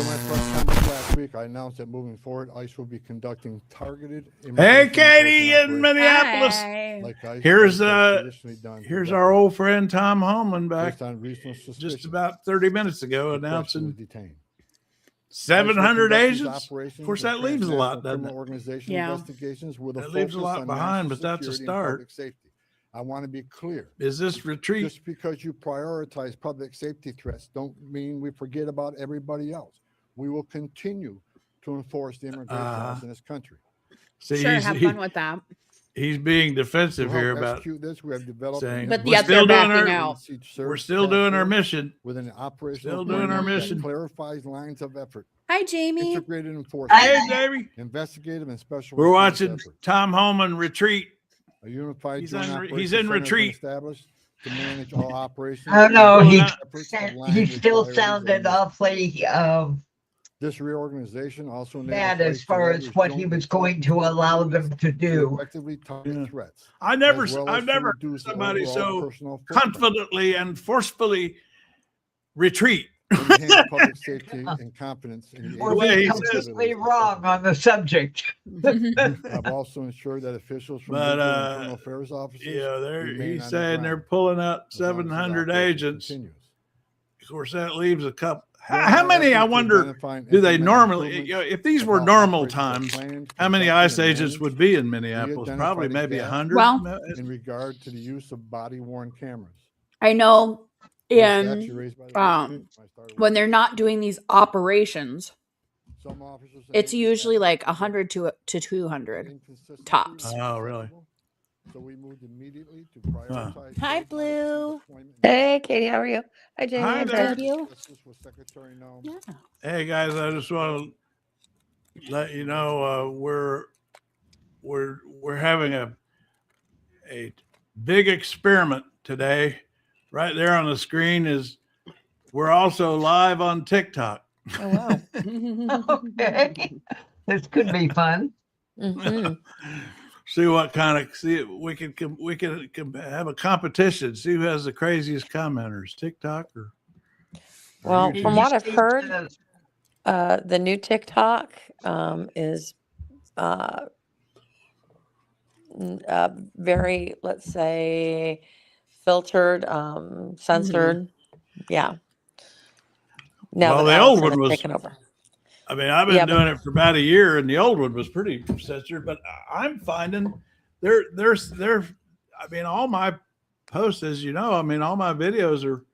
During my press conference last week, I announced that moving forward, ICE will be conducting targeted. Hey, Katie in Minneapolis. Like ICE Here's has traditionally done here's our old friend Tom Homan back based on reasonable suspicion. just about 30 minutes ago The person announcing was detained. 700 ICE will conduct these agents. Of operations course, and that leaves a lot, transnational doesn't criminal it? organization Yeah. investigations with a That leaves a focus lot on behind, national but that's a security and start. public safety. I want to be clear. Is this retreat? Just because you prioritize public safety threats don't mean we forget about everybody else. We will continue to enforce the immigration laws in this country. See, Sure, have fun with that. he's being defensive To help here about execute this, we have developed saying, But we're yet still they're doing backing our, out. we're still doing our mission. with an operational Still doing our framework that mission. clarifies lines of effort, Hi, Jamie. integrated enforcement, Hey, Jamie. investigative and special. We're response watching efforts. Tom Homan retreat. A unified He's joint in- operations he's in center has been retreat. established to manage all operations. Oh no, Well, he efforts aligned he with still priorities of sounded the- awfully This reorganization also bad enables as far as what he was going to allow them to do. effectively target Yeah. threats. I've never as well as I've to never heard reduce somebody overall so personal footprint, confidently and forcefully retreat. enhance public safety and confidence in the Or way be he agency's says- completely capabilities. wrong on the subject. I've also ensured that officials from But, legal and criminal affairs offices. Yeah, remain he's on the saying they're ground pulling out as long as this 700 operation agents. continues. Of course, that leaves a couple. During How our many? I efforts to wonder. identify and Do they implement normally? improvements You know, if these of were how normal operations are times, planned, how many conducted, ICE and agents managed would be in Minneapolis? identified Probably a maybe gap 100. Well, in regard to the use of body-worn cameras. I know This actually in raised by the um, I started when with- they're not doing these operations, some officers and it's agents usually have like observed 100 to 200. inconsistencies tops. that Oh, are really? acceptable, So we moved immediately to prioritize. Hi, those Blue. deployment Hey, Katie, how are you? Hi, Jamie. Hi and there. Fred. You? Justice with Secretary Noem. Yeah. Hey guys, I just want to let you know we're having a big experiment today. Right there on the screen is we're also live on TikTok. Oh, wow. Okay, this could be fun. Mhm. See what kind of we can have a competition. See who has the craziest commenters, TikTok or Well, YouTube. from what I've heard, Uh, the new TikTok is very, let's say, filtered, censored. Yeah. Now Well, that the old Allison one has was- taken over. I mean, I've been Yeah, but- doing it for about a year, and the old one was pretty censored. But I'm finding there's I mean, all my posts, as you know, I mean, all my videos are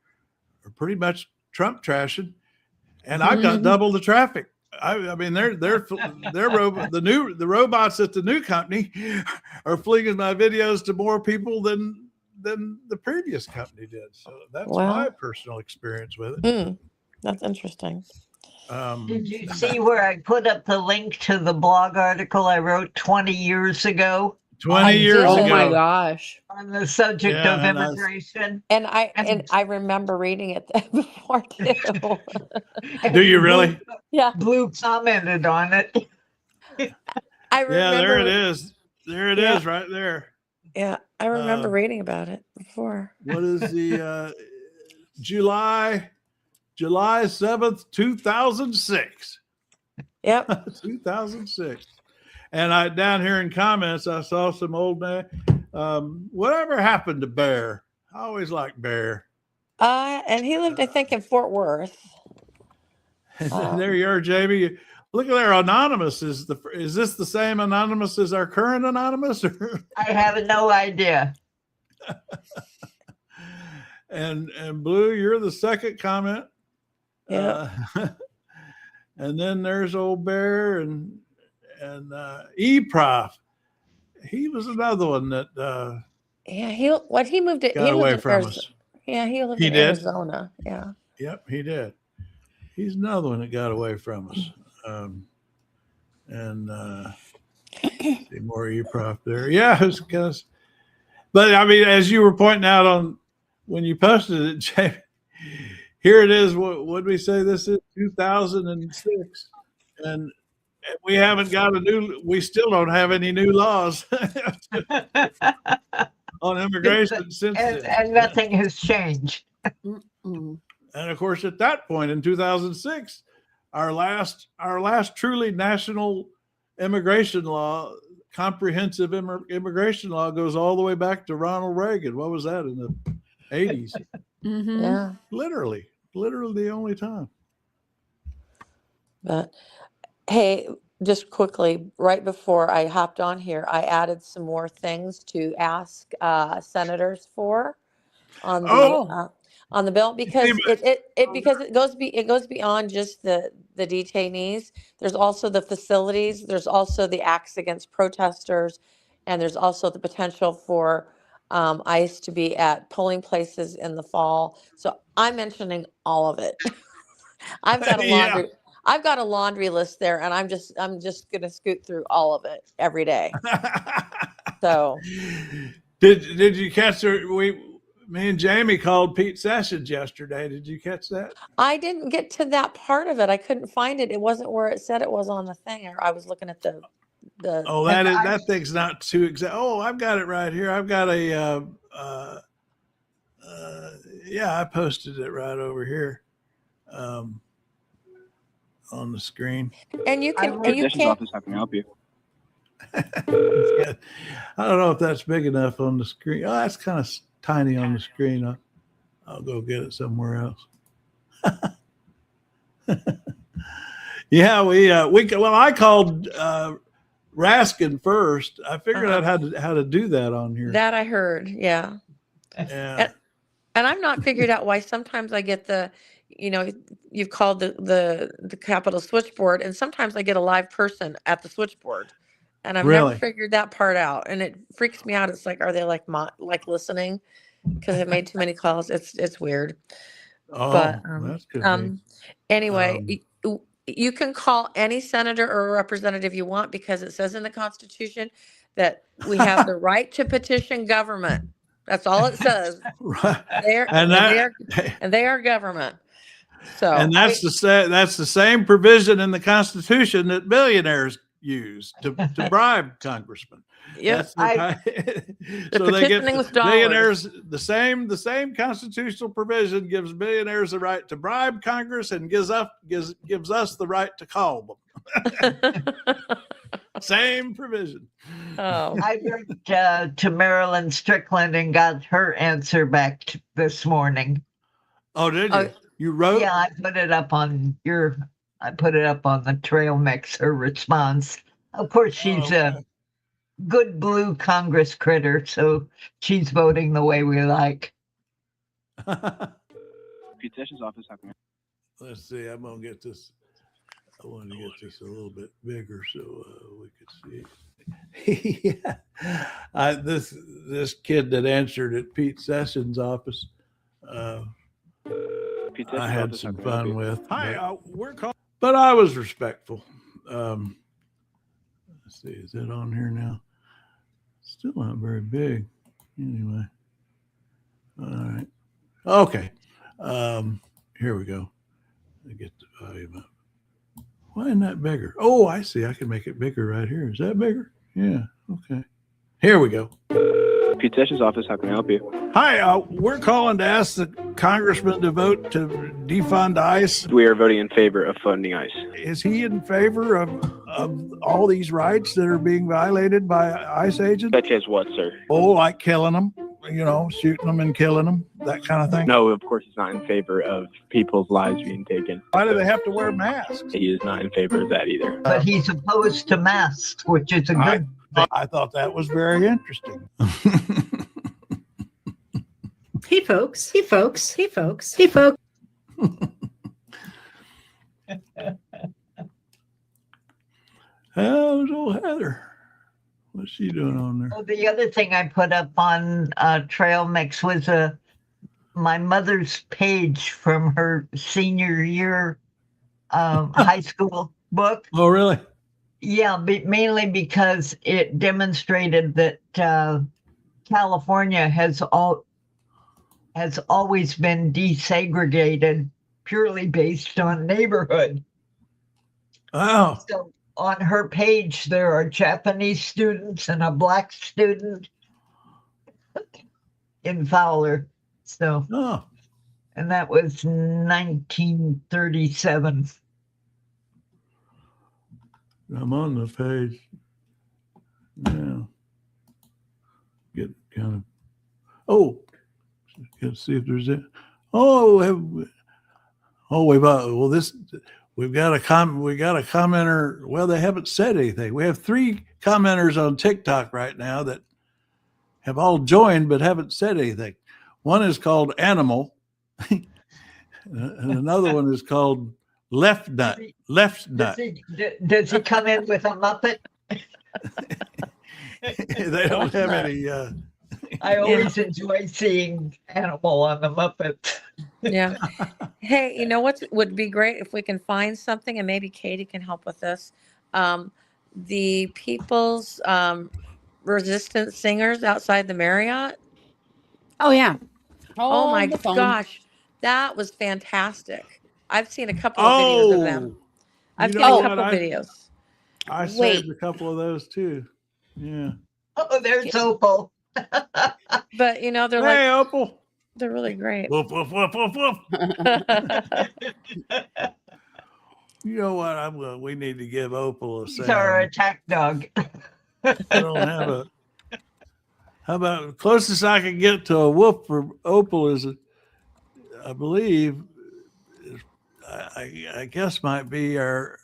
pretty much Trump trashing, and I've got double the traffic. I mean, the robots at the new company are flinging my videos to more people than the previous company did. So that's Well- my personal experience with it. Hmm. That's interesting. Did you see where I put up the link to the blog article I wrote 20 years ago 20 years Oh ago. my gosh. on the subject Yeah, of and I- immigration? And I remember reading it before too. Do you really? Yeah, Blue commented on it. I remember. Yeah, there it is. There it Yeah. is, right there. Yeah, I remember Um, reading about it before. What is the July 7th, 2006. Yep. 2006. And I down here in comments, I saw some old man. Whatever happened to Bear? I always liked Bear. And he lived, I think, in Fort Worth. There you are, Jamie. Look at there, anonymous. Is this the same anonymous as our current anonymous? I have no idea. and Blue, you're the second comment. Yeah. And then there's old Bear and E-Prof. He was another one that Yeah, he moved it. got He away lived in from Arizona. us. Yeah, he lived He in did? Arizona. Yeah. Yep, he did. He's another one that got away from us. See more E-Prof there. Yeah, it's because, but I mean, as you were pointing out on when you posted it, Jamie, here it is. What did we say? This is 2006, and we haven't got we still don't have any new laws on immigration since then. And nothing has changed. Mm-mm. And of course, at that point in 2006, our last truly national immigration law, comprehensive immigration law, goes all the way back to Ronald Reagan. What was that, in the 80s? Mhm. Yeah. Literally the only time. But hey, just quickly, right before I hopped on here, I added some more things to ask senators for Oh, on the bill, because Steve, it goes beyond just the detainees. There's also the facilities. There's also the acts against protesters, and there's also the potential for ICE to be at polling places in the fall. So I'm mentioning all of it. I've got a yeah. laundry. I've got a laundry list there, and I'm just gonna scoot through all of it every day. So Did you catch me and Jamie called Pete Sessions yesterday. Did you catch that? I didn't get to that part of it. I couldn't find it. It wasn't where it said it was on the thing. I was looking at the. Oh, that thing's not too exact. Oh, I've got it right here. I've got a yeah, I posted it right over here on the screen. And you can. And you Petition's can't. office, how can I help you? I don't know if that's big enough on the screen. Oh, that's kind of tiny on the screen. I'll go get it somewhere else. Yeah, I called Raskin first. I figured out how to do that on here. That I heard. Yeah. Yeah. And I'm not figured out why sometimes I get you've called the Capitol switchboard, and sometimes I get a live person at the switchboard, and I've never Really? figured that part out, and it freaks me out. It's like, are they like listening because I've made too many calls? It's weird. Oh, But that's good. anyway, you can call any senator or representative you want, because it says in the Constitution that we have the right to petition government. That's all it says. Right. They are government. So And that's the same provision in the Constitution that billionaires use to bribe congressmen. Yep. So they get petitioning with billionaires. The same constitutional provision gives billionaires the right to bribe Congress and gives us the right to call them. Same provision. Oh. I wrote to Marilyn Strickland and got her answer back this morning. Oh, did you? You wrote? Yeah, I put it up on the trail mix, her response. Of course, she's a good blue Congress critter, so she's voting the way we like. Petition's office, how can I? Let's see. I'm gonna get this. I wanted to get this a little bit bigger so we could see. Yeah, this kid that answered at Pete Sessions' office, I had some fun with. Hi, we're calling. But I was respectful. Let's see, is it on here now? Still not very big. Anyway, all right. Okay, here we go. I get the volume up. Why isn't that bigger? Oh, I see. I can make it bigger right here. Is that bigger? Yeah. Okay. Here we go. Petition's office, how can I help you? Hi, we're calling to ask the congressman to vote to defund ICE. We are voting in favor of funding ICE. Is he in favor of all these rights that are being violated by ICE agents? Such as what, sir? Oh, like killing them, shooting them and killing them, that kind of thing? No, of course he's not in favor of people's lives being taken. Why do they have to wear masks? He is not in favor of that either. But he's opposed to masks, which is a good thing. I thought that was very interesting. Hey folks. How's old Heather? What's she doing on there? Oh, the other thing I put up on Trail Mix was my mother's page from her senior year high school book. Oh, really? Yeah, mainly because it demonstrated that California has always been desegregated purely based on neighborhood. Oh. So on her page, there are Japanese students and a black student in Fowler. So, Oh. and that was 1937. I'm on the page. Yeah. Get kind of. Oh, let's see if there's it. Oh, we've got a commenter. Well, they haven't said anything. We have 3 commenters on TikTok right now that have all joined but haven't said anything. One is called Animal, and another one is called Left Nut. Does he come in with a Muppet? They don't have any. I always enjoy seeing Animal on the Muppet. Yeah. Hey, you know what would be great if we can find something, and maybe Katie can help with this. The People's Resistance Singers outside the Marriott. Oh yeah. Oh my the phone. gosh, that was fantastic. I've seen a couple of videos of them. I've seen a couple videos. I saved a couple of those too. Yeah. Oh, there's Opal. But you know, they're Hey, Opal. they're really great. Woof, woof, woof, woof, woof. You know what? We need to give Opal a He's sound. our attack dog. I don't have a. How about the closest I can get to a whoop for Opal is, I believe, I guess might be our.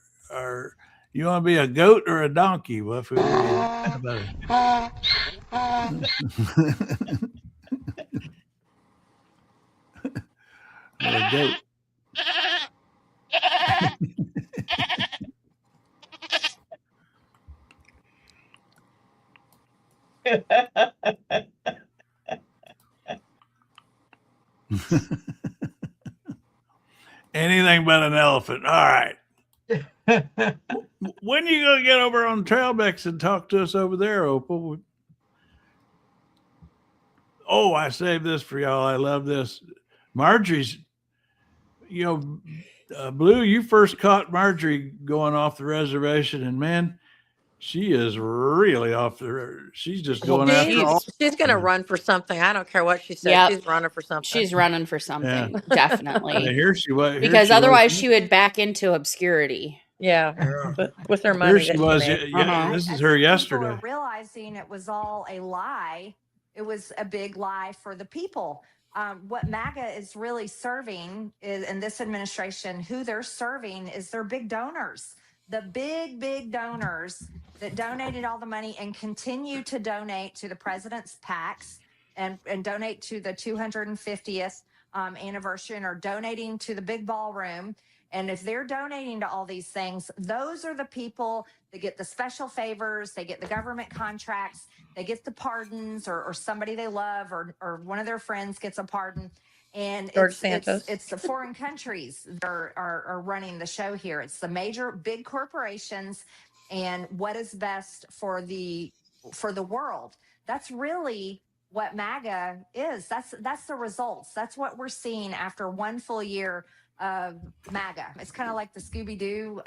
You want to be a goat or a donkey? What would how about it? A goat. Anything but an elephant. All right. When are you going to get over on Trail Mix and talk to us over there, Opal? Oh, I saved this for y'all. I love this. Marjorie's, Blue, you first caught Marjorie going off the reservation, and man, she is really off the. She's just going after all. She's going to run for something. I don't care what she says. Yep. She's running for something. She's running for something, definitely. Yeah, here she was. Because otherwise she would back into obscurity. Yeah, but with her money. Here she was. Yeah, this is her yesterday. People were realizing it was all a lie. It was a big lie for the people. What MAGA is really serving is, in this administration, who they're serving is their big donors, the big donors that donated all the money and continue to donate to the president's PACs and donate to the 250th anniversary and are donating to the big ballroom. And if they're donating to all these things, those are the people that get the special favors, they get the government contracts, they get the pardons, or somebody they love or one of their friends gets a pardon. And it's the foreign countries that are running the show here. It's the major big corporations and what is best for the world. That's really what MAGA is. That's the results. That's what we're seeing after one full year of MAGA. It's kind of like the Scooby-Doo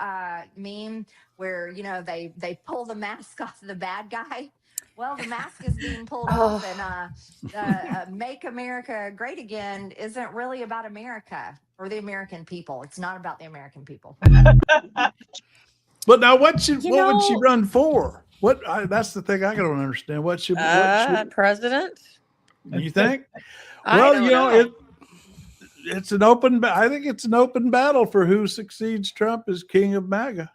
meme where, they pull the mask off of the bad guy. Well, the mask is being pulled off, and Make America Great Again isn't really about America or the American people. It's not about the American people. But now, what would she run for? That's the thing I don't understand. What should president? You think? Well, it's an open. I think it's an open battle for who succeeds Trump as king of MAGA.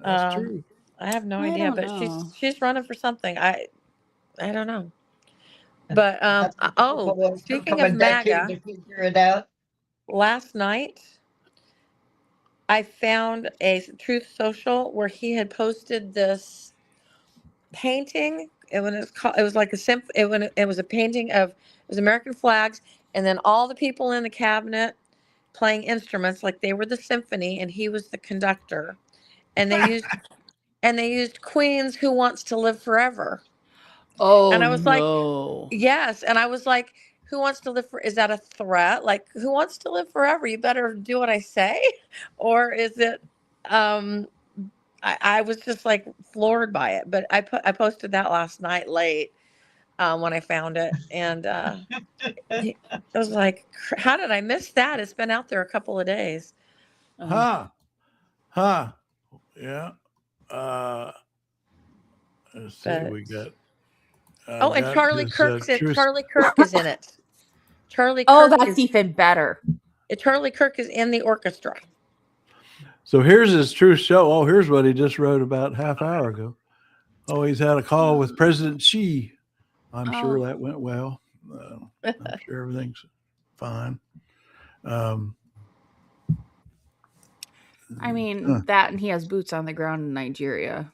That's true. I have no idea, but she's running for something. I don't know. But speaking of MAGA, to figure it out. Last night I found a Truth Social where he had posted this painting. It was like it was a painting of American flags, and then all the people in the cabinet playing instruments like they were the symphony, and he was the conductor. And they used Queen's "Who Wants to Live Forever." Oh, and I was like, no. yes. And I was like, who wants to live is that a threat? Like, who wants to live forever? You better do what I say. Or is it, I was just like floored by it, but I posted that last night late when I found it. And I was like, how did I miss that? It's been out there a couple of days. Yeah. let's see, we got. And got Charlie this, Kirk's in, truth- Charlie Kirk is in it. Charlie Oh, Kirk that's is even better. Charlie Kirk is in the orchestra. So here's his true show. Oh, here's what he just wrote about half hour ago. Oh, he's had a call with President Xi. I'm sure that went well. I'm sure everything's fine. I mean, that and he has boots on the ground in Nigeria.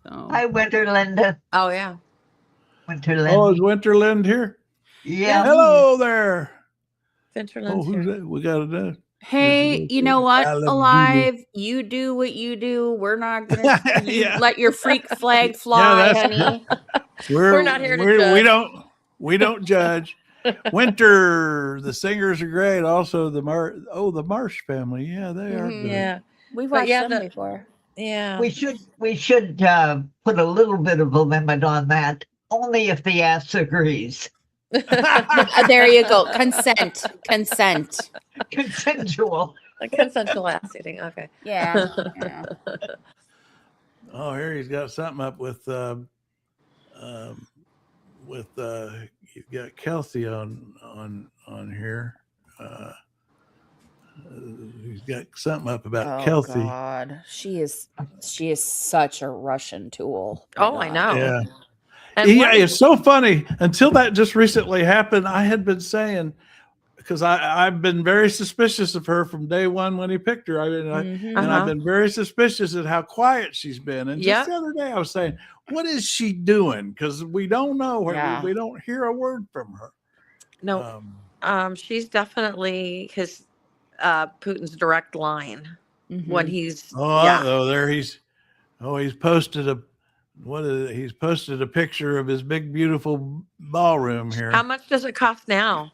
So. Hi, Winterlinda. Oh yeah. Winterland. Oh, is Winterland here? Yeah. Hello there. Finterland's Who's here. that? We got it. Hey, you know what? I love Alive, you do what you do. We're not gonna Yeah. let your freak flag fly, honey. We're not here to judge. We don't judge. Winter, the singers are great. Also, the Marsh family. Yeah, they are good. Yeah. We've But watched yeah, them before. Yeah. We should put a little bit of a limit on that. Only if the ass agrees. There you go. Consent. Consensual. A consensual ass eating. Okay. Yeah. Oh, here he's got something up with you've got Kelsey on here. He's got something up about Kelsey. God, she is such a Russian tool. Oh, I know. Yeah. And Yeah, it's so funny. Until that just recently happened, I had been saying, because I've been very suspicious of her from day one when he picked her. And I've been very suspicious at how quiet she's been. And just the other day I was saying, what is she doing? Because we don't know her. Yeah. We don't hear a word from her. No. She's definitely Putin's direct line when he's he's posted he's posted a picture of his big beautiful ballroom here. How much does it cost now?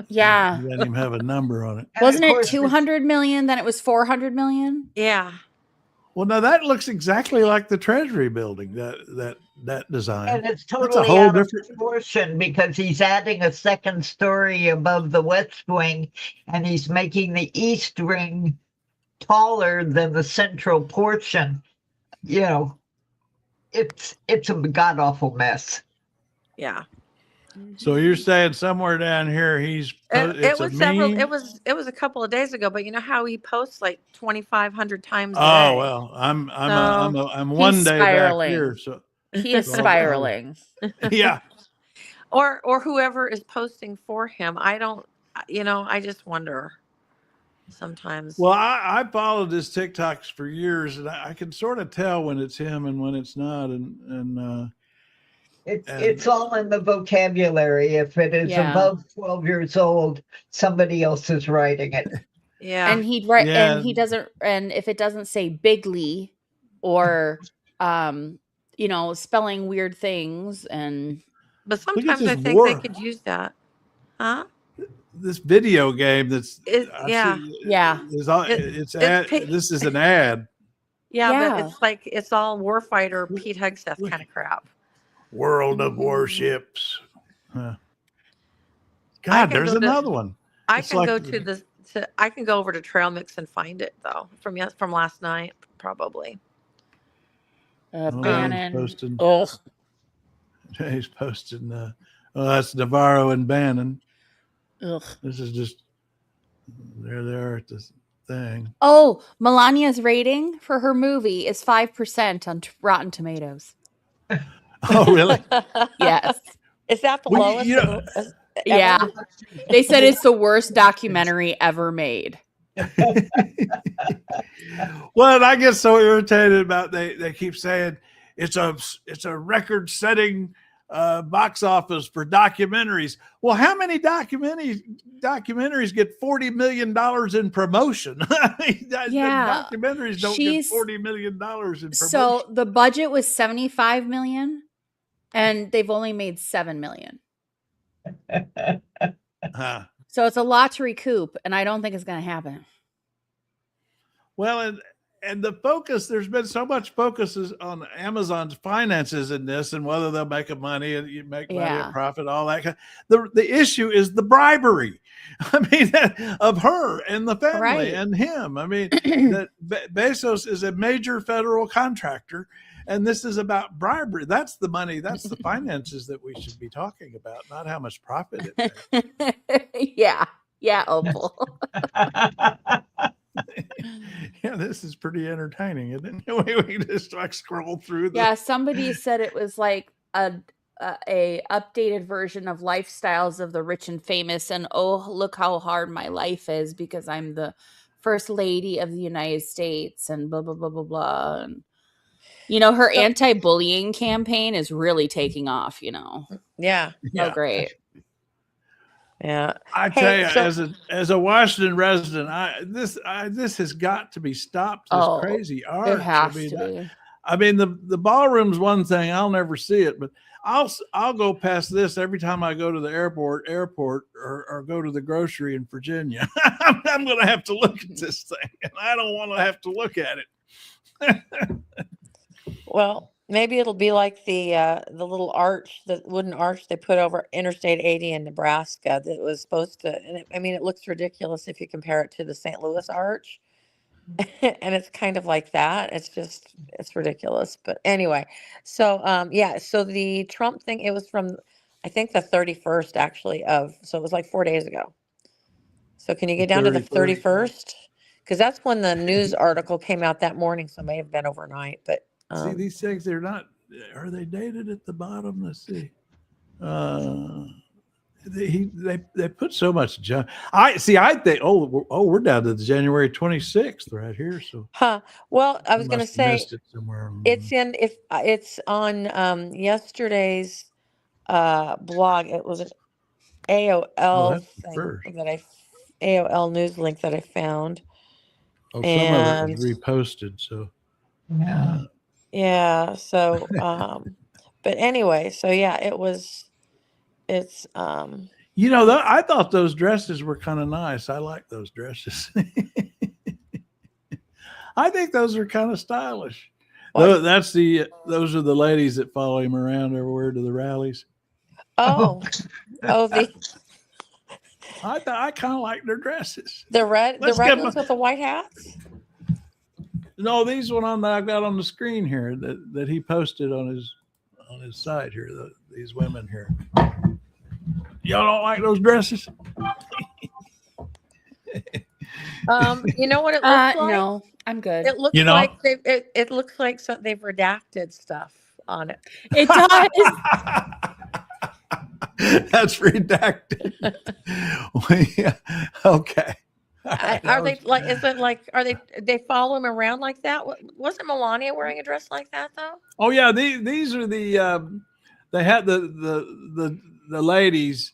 Yeah. He doesn't even have a number on it. Wasn't it 200 million? Then it was 400 million. Yeah. Well, now that looks exactly like the Treasury building, that design. And it's That's totally a whole out of different proportion because he's adding a second story above the West Wing, and he's making the East Wing taller than the central portion. You know, it's a god awful mess. Yeah. So you're saying somewhere down here It was a couple of days ago, but you know how he posts like 2,500 times a day? Oh well, I'm one day spiraling. back here, so He is spiraling. yeah. Or whoever is posting for him. I just wonder sometimes. Well, I followed his TikToks for years, and I can sort of tell when it's him and when it's not, and it's all in the vocabulary. If it is above 12 years old, somebody else is writing it. Yeah. And he'd write, and he doesn't, and if it doesn't say bigly or, spelling weird things but sometimes I think they could use that. Huh? This video game this is an ad. Yeah, but it's all warfighter Pete Hegseth kind of crap. World of Warships. God, there's another one. I can go over to Trail Mix and find it though from last night probably. Bannon. He's posting. That's Navarro and Bannon. Ugh. This is just there they are at this thing. Oh, Melania's rating for her movie is 5% on Rotten Tomatoes. Oh, really? Yes. Is that the lowest? Yeah. They said it's the worst documentary ever made. Well, and I get so irritated about they keep saying it's a record-setting box office for documentaries. Well, how many documentaries get $40 million in promotion? Documentaries don't get $40 million in promotion. So the budget was $75 million, and they've only made $7 million. So it's a lot to recoup, and I don't think it's going to happen. Well, and the focus, there's been so much focus on Amazon's finances in this and whether they'll make a money and you make money Yeah. and profit, all that. The issue is the bribery. I mean, of her and the family Right. and him. I mean, that Bezos is a major federal contractor, and this is about bribery. That's the money. That's the finances that we should be talking about, not how much profit it makes. Yeah, Opal. Yeah, this is pretty entertaining, isn't it? We just like scroll through. Yeah, somebody said it was like a updated version of Lifestyles of the Rich and Famous, and oh, look how hard my life is because I'm the first lady of the United States, and blah blah blah blah blah. And her anti-bullying campaign is really taking off. Yeah. Oh, great. Yeah. I tell you, as a Washington resident, this has got to be stopped. This crazy art. It has to be. I mean, the ballroom's one thing. I'll never see it, but I'll go past this every time I go to the airport or go to the grocery in Virginia. I'm going to have to look at this thing, and I don't want to have to look at it. Well, maybe it'll be like the little arch, the wooden arch they put over Interstate 80 in Nebraska that was supposed to, and it looks ridiculous if you compare it to the St. Louis arch. And it's kind of like that. It's ridiculous. But anyway, so so the Trump thing, it was from, I think, the 31st actually so it was like 4 days ago. So can you get down to the 31st? Because that's when the news article came out that morning. So it may have been overnight, but see, these things, are they dated at the bottom? Let's see. They put so much junk. I think, we're down to the January 26th right here. So, well, I was going to say it somewhere. It's on yesterday's blog. It was an AOL thing AOL news link that I found. Some of it was reposted. So, yeah. So, but anyway, so yeah, it's I thought those dresses were kind of nice. I like those dresses. I think those are kind of stylish. Those are the ladies that follow him around everywhere to the rallies. I kind of like their dresses. The red ones with the white hats. No, these one I've got on the screen here that he posted on his site here. These women here. Y'all don't like those dresses? You know what it looks like? No, I'm good. It looks like it looks like they've redacted stuff on it. It does. That's redacted. Yeah. Okay. Are they follow him around like that? Wasn't Melania wearing a dress like that though? Oh yeah, these are they had the ladies.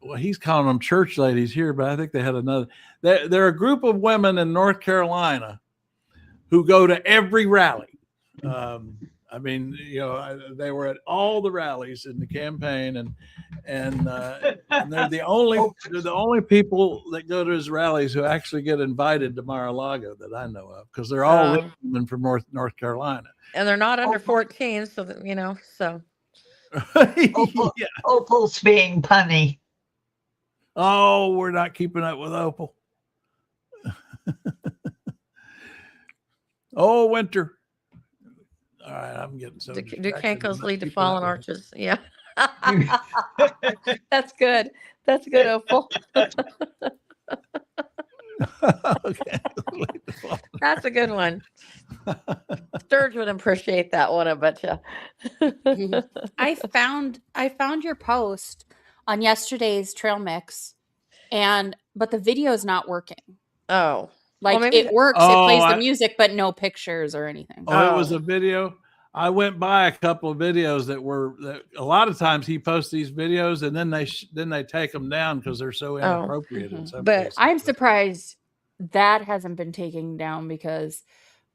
Well, he's calling them church ladies here, but I think they had another. They're a group of women in North Carolina who go to every rally. They were at all the rallies in the campaign, and they're the only people that go to his rallies who actually get invited to Mar-a-Lago that I know of, because they're all women from North Carolina, and they're not under 14, so so. Opal's being punny. Oh, we're not keeping up with Opal. Oh, winter. All right, I'm getting so. Do cankles lead to fallen arches? Yeah. That's good. That's good, Opal. Okay. That's a good one. Sturge would appreciate that one, I bet you. I found your post on yesterday's trail mix, but the video is not working. Oh, it works. It plays the music, but no pictures or anything. It was a video. I went by a couple of videos that a lot of times he posts these videos and then they take them down because they're so inappropriate in some cases. I'm surprised that hasn't been taken down, because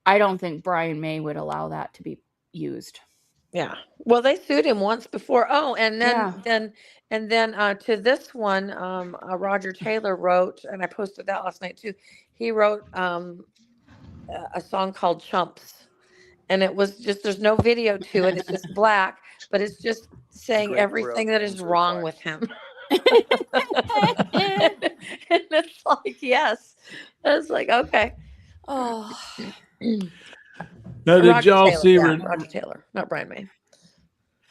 I don't think Brian May would allow that to be used. Yeah. Well, they sued him once before. Oh, and then to this one, Roger Taylor wrote, and I posted that last night too. He wrote a song called Chumps. And it was just, there's no video to it. It's just black, but it's just saying Great everything throat that is cancer wrong flash. with him. And it's like, yes. And it's like, okay. Oh, Now, did Roger y'all Taylor, see? yeah, Roger Taylor, not Brian May.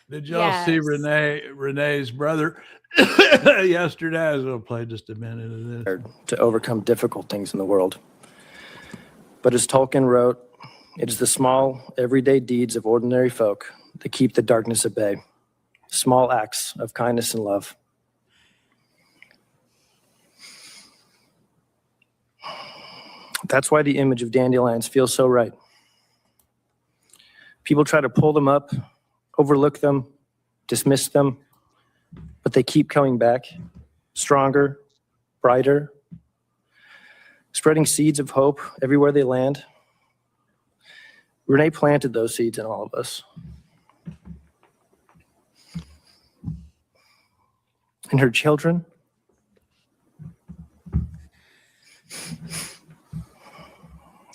Did y'all see yes. Renee's brother yesterday? I was going to play just a minute of this. To overcome difficult things in the world. But as Tolkien wrote, it is the small, everyday deeds of ordinary folk that keep the darkness at bay. Small acts of kindness and love. That's why the image of dandelions feels so right. People try to pull them up, overlook them, dismiss them, but they keep coming back, stronger, brighter, spreading seeds of hope everywhere they land. Renee planted those seeds in all of us. In her children,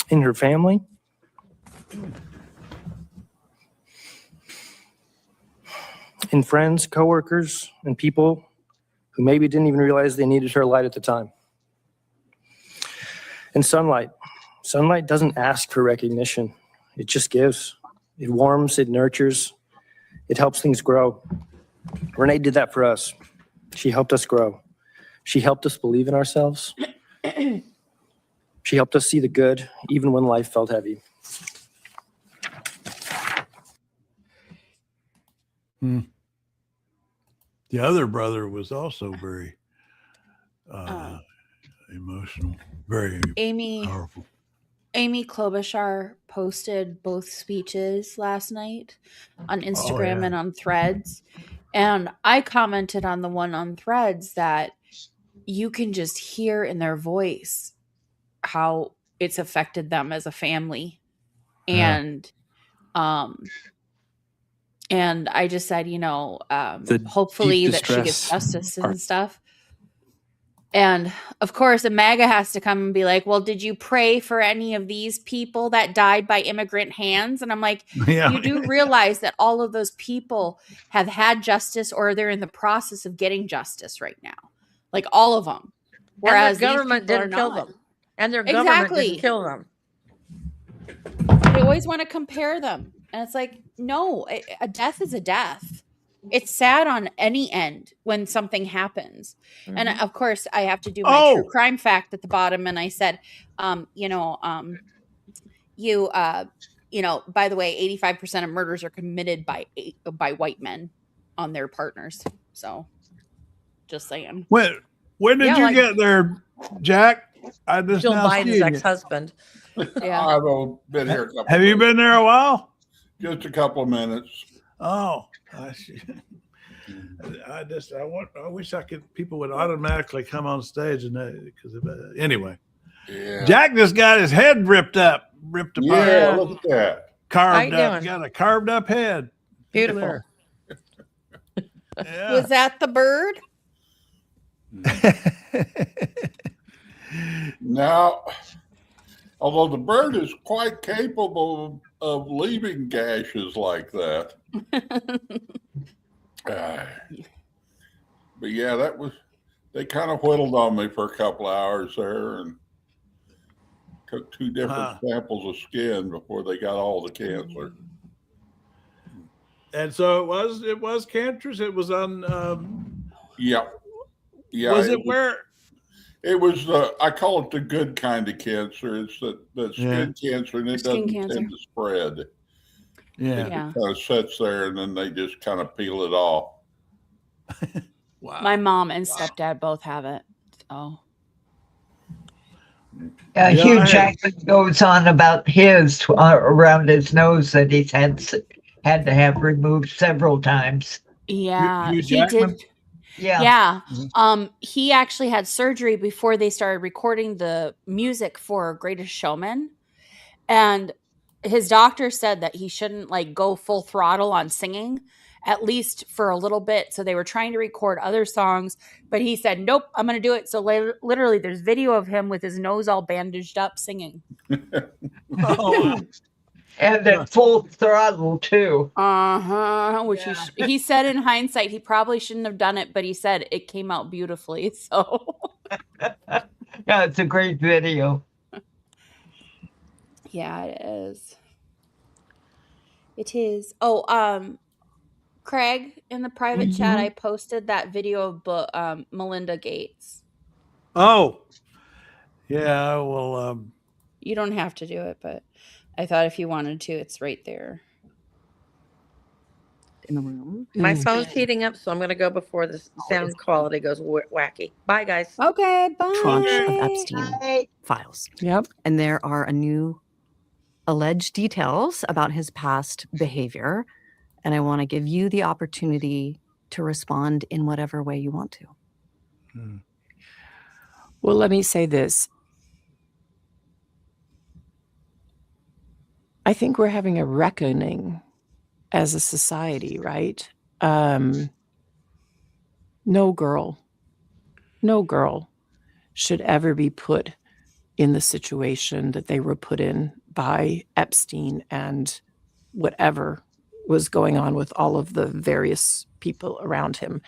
in her family, in friends, coworkers, and people who maybe didn't even realize they needed her light at the time. And sunlight. Sunlight doesn't ask for recognition. It just gives. It warms, it nurtures, it helps things grow. Renee did that for us. She helped us grow. She helped us believe in ourselves. She helped us see the good, even when life felt heavy. The other brother was also very emotional, very powerful. Amy Klobuchar posted both speeches last night on Instagram and on Threads. And I commented on the one on Threads that you can just hear in their voice how it's affected them as a family. And I just said, hopefully that she gets justice and stuff. And of course, a MAGA has to come and be like, well, did you pray for any of these people that died by immigrant hands? And I'm like, you do realize that all of those people have had justice or they're in the process of getting justice right now. Like all of them. Whereas and their government didn't kill them. And their government didn't kill them. They always want to compare them. And it's like, no, a death is a death. It's sad on any end when something happens. Mm-hmm. And of course, I have to do my true crime fact at the bottom. And I said, by the way, 85% of murders are committed by white men on their partners. So just saying. When did you get there, Jack? I just Jill now Biden's ex-husband. Yeah. I've been here a couple Have you been there a while? Just a couple of minutes. Oh, I wish people would automatically come on stage and anyway. Yeah. Jack just got his head ripped apart. Yeah, look at that. Carved up, got a carved up head. Beautiful. Yeah. Was that the bird? Now, although the bird is quite capable of leaving gashes like that. But yeah, they kind of whittled on me for a couple of hours there and took 2 different samples of skin before they got all the cancer. And so it was cancerous. It was on. Yeah. Was it where? It was, I call it the good kind of cancer. It's the skin cancer, and it doesn't tend to spread. Yeah. It kind of sits there, and then they just kind of peel it off. Wow. My mom and stepdad both have it. Oh. Hugh Jackson goes on about his around his nose that he's had to have removed several times. Yeah, Hugh Jackman? He did. Yeah. He actually had surgery before they started recording the music for Greatest Showman. And his doctor said that he shouldn't go full throttle on singing, at least for a little bit. So they were trying to record other songs, but he said, nope, I'm going to do it. So literally there's video of him with his nose all bandaged up singing. Oh, And at full throttle, too. Which he said in hindsight, he probably shouldn't have done it, but he said it came out beautifully. So Yeah, it's a great video. yeah, it is. It is. Oh, Craig, in the private chat, I posted that video of Melinda Gates. oh, yeah. Well, You don't have to do it, but I thought if you wanted to, it's right there. In the room. My phone's heating up, so I'm going to go before the sound quality goes wacky. Bye, guys. Okay, bye. Tranche of Epstein files. Yep. And there are a new alleged details about his past behavior. And I want to give you the opportunity to respond in whatever way you want to. Well, let me say this. I think we're having a reckoning as a society, right? No girl should ever be put in the situation that they were put in by Epstein and whatever was going on with all of the various people around him.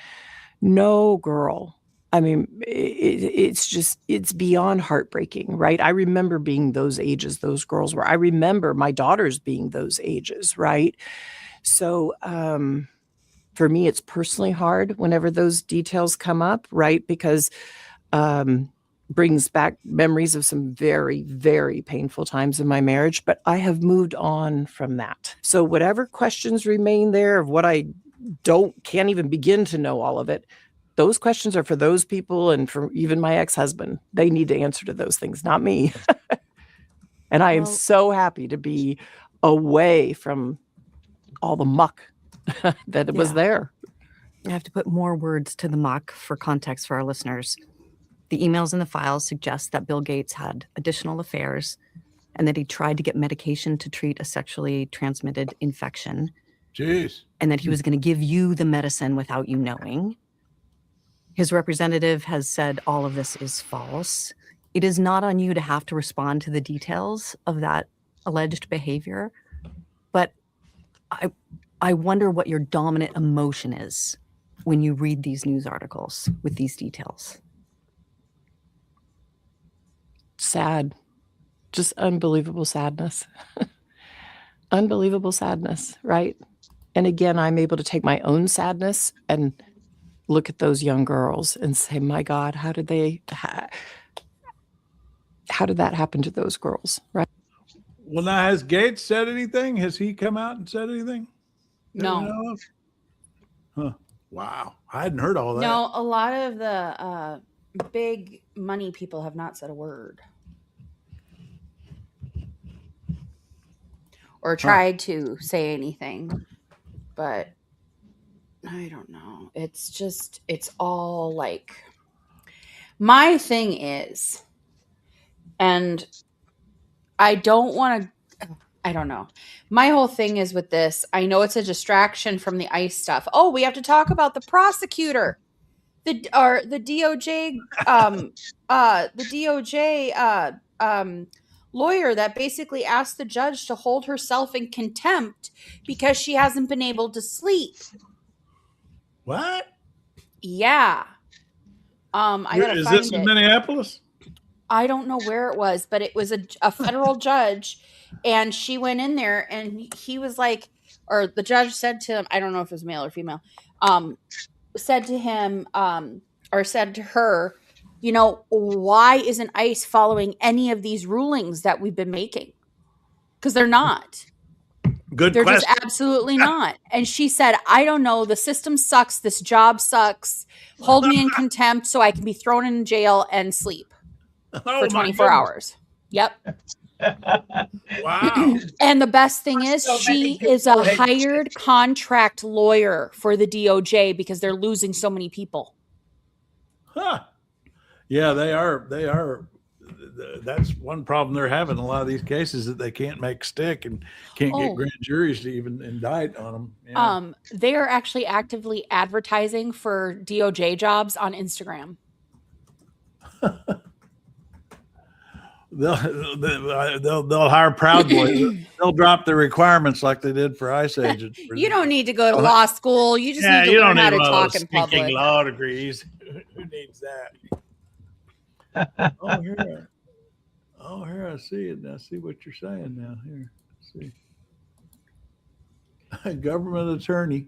No girl. I mean, it's beyond heartbreaking, right? I remember being those ages those girls were. I remember my daughters being those ages, right? So for me, it's personally hard whenever those details come up, right? Because brings back memories of some very, very painful times in my marriage, but I have moved on from that. So whatever questions remain there of what I can't even begin to know all of it, those questions are for those people and for even my ex-husband. They need to answer to those things, not me. And I am so happy to be away from all the muck that it was there. I have to put more words to the muck for context for our listeners. The emails in the files suggest that Bill Gates had additional affairs and that he tried to get medication to treat a sexually transmitted infection. Jeez. And that he was going to give you the medicine without you knowing. His representative has said all of this is false. It is not on you to have to respond to the details of that alleged behavior, but I wonder what your dominant emotion is when you read these news articles with these details. Sad. Just unbelievable sadness. Unbelievable sadness, right? And again, I'm able to take my own sadness and look at those young girls and say, my God, how did that happen to those girls, right? Well, now, has Gates said anything? Has he come out and said anything? No. Huh. Wow. I hadn't heard all that. No, a lot of the big money people have not said a word. Or tried to say anything. But I don't know. It's all like, my thing is, and I don't know. My whole thing is with this, I know it's a distraction from the ICE stuff. Oh, we have to talk about the prosecutor, the DOJ, lawyer that basically asked the judge to hold herself in contempt because she hasn't been able to sleep. What? Yeah. I gotta Is find this it. in Minneapolis? I don't know where it was, but it was a federal judge, and she went in there, and he was like, or the judge said to him, I don't know if it was male or female, said to him, or said to her, you know, why isn't ICE following any of these rulings that we've been making? Because they're not. Good They're question. just absolutely not. And she said, I don't know. The system sucks. This job sucks. Hold me in contempt so I can be thrown in jail and sleep for 24 hours. Yep. Wow. And the best thing is she is a hired contract lawyer for the DOJ because they're losing so many people. Huh. Yeah, they are. That's one problem they're having. A lot of these cases that they can't make stick and can't get grand juries to even indict on them. Yeah. They are actually actively advertising for DOJ jobs on Instagram. they'll hire Proud Boys. They'll drop the requirements like they did for ICE agents. You don't need to go to law school. You just need to learn how to talk in public. Law degrees. Who needs that? Here I see it. I see what you're saying now. Here, let's see. A government attorney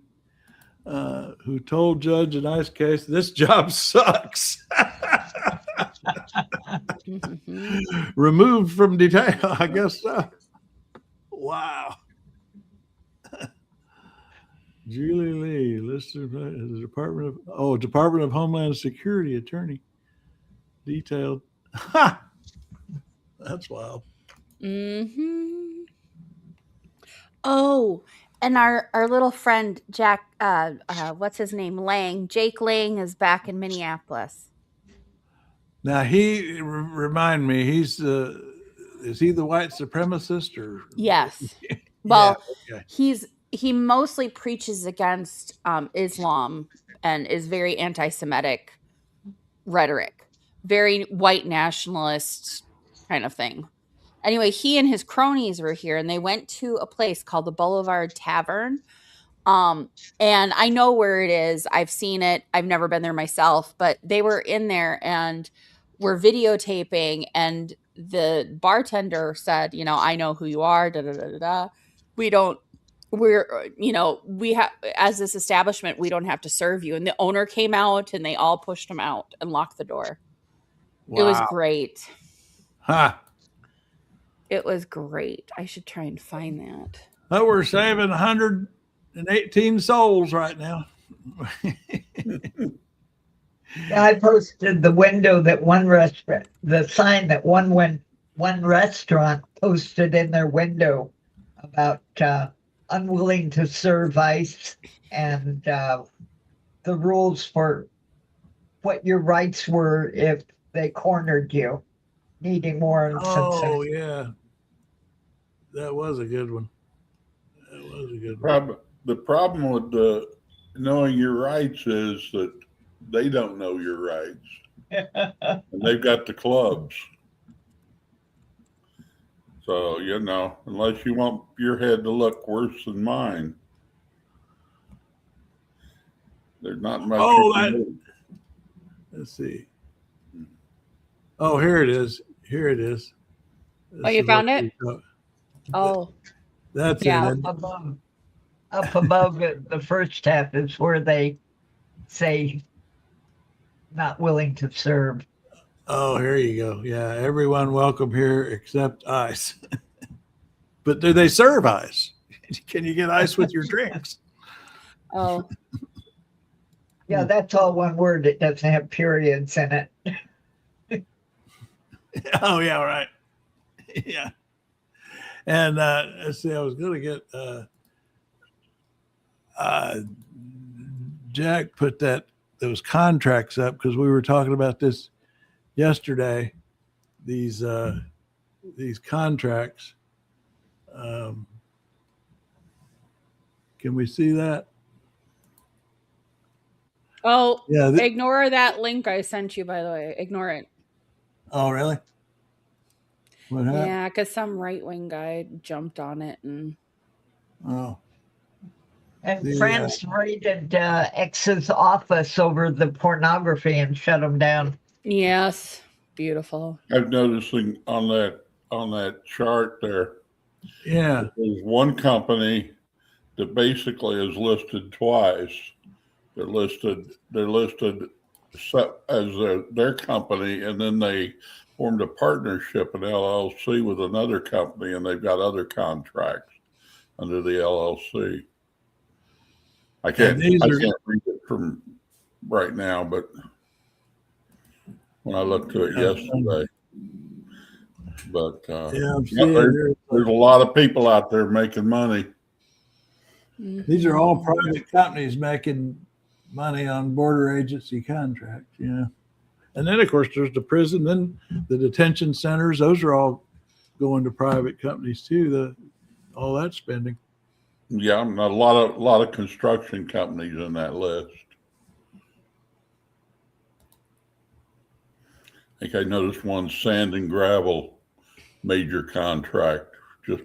who told judge in ICE case, "This job sucks." Removed from detail. I guess so. Wow. Julie Lee, listed as the Department of Homeland Security attorney. Detailed. Ha! That's wild. Mm-hmm. Oh, and our little friend Jack, what's his name? Jake Lang is back in Minneapolis. Now remind me, is he the white supremacist or? Yes. Well, yeah, okay. he mostly preaches against Islam and is very anti-Semitic rhetoric, very white nationalist kind of thing. Anyway, he and his cronies were here and they went to a place called the Boulevard Tavern. And I know where it is. I've seen it. I've never been there myself, but they were in there and were videotaping, and the bartender said, "I know who you are. Da, da, da, da, da. We have, as this establishment, we don't have to serve you." And the owner came out and they all pushed him out and locked the door. Wow. It was great. Huh. It was great. I should try and find that. But we're saving 118 souls right now. I posted the window that one restaurant, the sign that one restaurant posted in their window about unwilling to serve ICE and the rules for what your rights were if they cornered you, needing more. Oh, yeah. That was a good one. The problem with knowing your rights is that they don't know your rights. And they've got the clubs. So, unless you want your head to look worse than mine, there's not much. Let's see. Oh, here it is. You found it? Oh. That's yeah. it. Up above it, the first half is where they say not willing to serve. Oh, here you go. Yeah, everyone welcome here except ICE. But do they serve ICE? Can you get ICE with your drinks? Oh. Yeah, that's all one word. It doesn't have periods in it. Oh, yeah, right. Yeah. And let's see, I was going to get Jack put those contracts up because we were talking about this yesterday. These contracts. Can we see that? Oh, yeah. Ignore that link I sent you, by the way. Ignore it. Oh, really? What happened? Yeah, because some right-wing guy jumped on it and. Oh. And France raided X's office over the pornography and shut him down. Yes, beautiful. I've noticing on that chart there. Yeah, there's one company that basically is listed twice. They're listed as their company, and then they formed a partnership, an LLC, with another company, and they've got other contracts under the LLC. I can't read it from right now, but when I looked to it yesterday, but there's a lot of people out there making money. These are all private companies making money on border agency contracts, And then, of course, there's the prison, then the detention centers. Those are all going to private companies too. All that spending. Yeah, a lot of construction companies in that list. I think I noticed one sand and gravel major contract just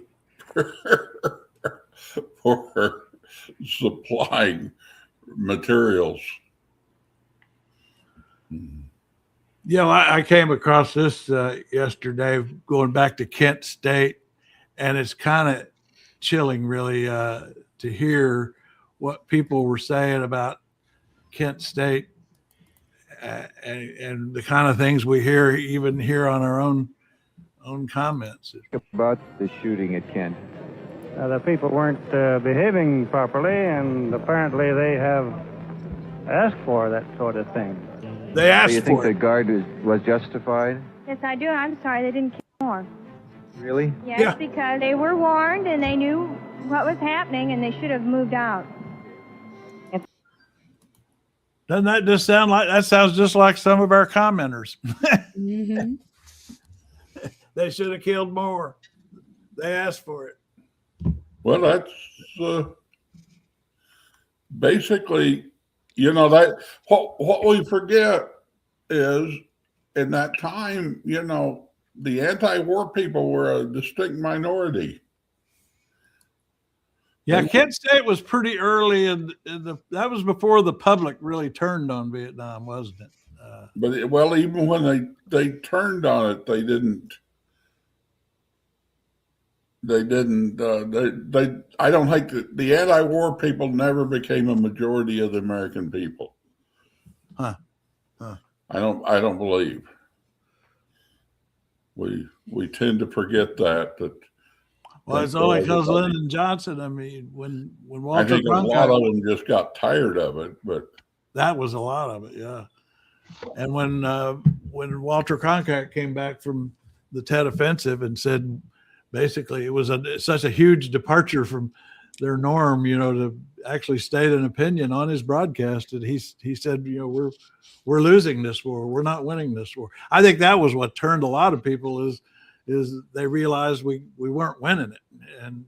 for supplying materials. You know, I came across this yesterday, going back to Kent State, and it's kind of chilling, really, to hear what people were saying about Kent State and the kind of things we hear, even here on our own comments. About the shooting at Kent. The people weren't behaving properly, and apparently they have asked for that sort of thing. They asked Do you think for the it. guard was justified? Yes, I do. I'm sorry they didn't kill more. Really? Yes, Yeah. because they were warned and they knew what was happening and they should have moved out. Doesn't that just sound like, that sounds just like some of our commenters. Mm-hmm. They should have killed more. They asked for it. Well, that's basically, you know, that what we forget is in that time, you know, the anti-war people were a distinct minority. Yeah, Kent State was pretty early in the, that was before the public really turned on Vietnam, wasn't it? But well, even when they turned on it, they didn't. I don't think that the anti-war people never became a majority of the American people. Huh. I don't believe. We tend to forget that. Well, it's only because Lyndon Johnson. I mean, when I Walter think a lot Cronkite, of them just got tired of it, but that was a lot of it, yeah. And when Walter Cronkite came back from the Tet Offensive and said, basically, it was such a huge departure from their norm, you know, to actually state an opinion on his broadcast. And he said, you know, we're losing this war. We're not winning this war. I think that was what turned a lot of people is they realized we weren't winning it. And